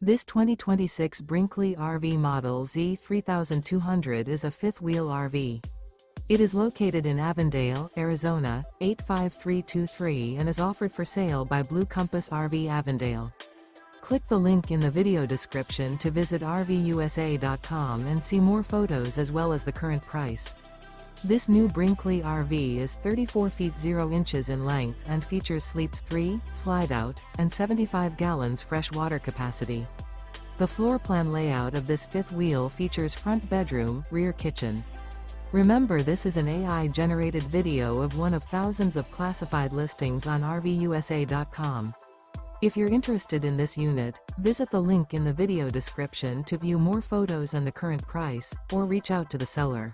This 2026 Brinkley RV Model Z 3200 is a fifth-wheel RV. It is located in Avondale, Arizona, 85323 and is offered for sale by Blue Compass RV Avondale. Click the link in the video description to visit RVUSA.com and see more photos as well as the current price. This new Brinkley RV is 34 feet 0 inches in length and features sleeps 3, Slideout, and 75 gallons fresh water capacity. The floor plan layout of this fifth wheel features front bedroom, rear kitchen. Remember, this is an AI-generated video of one of thousands of classified listings on RVUSA.com. If you're interested in this unit, visit the link in the video description to view more photos and the current price, or reach out to the seller.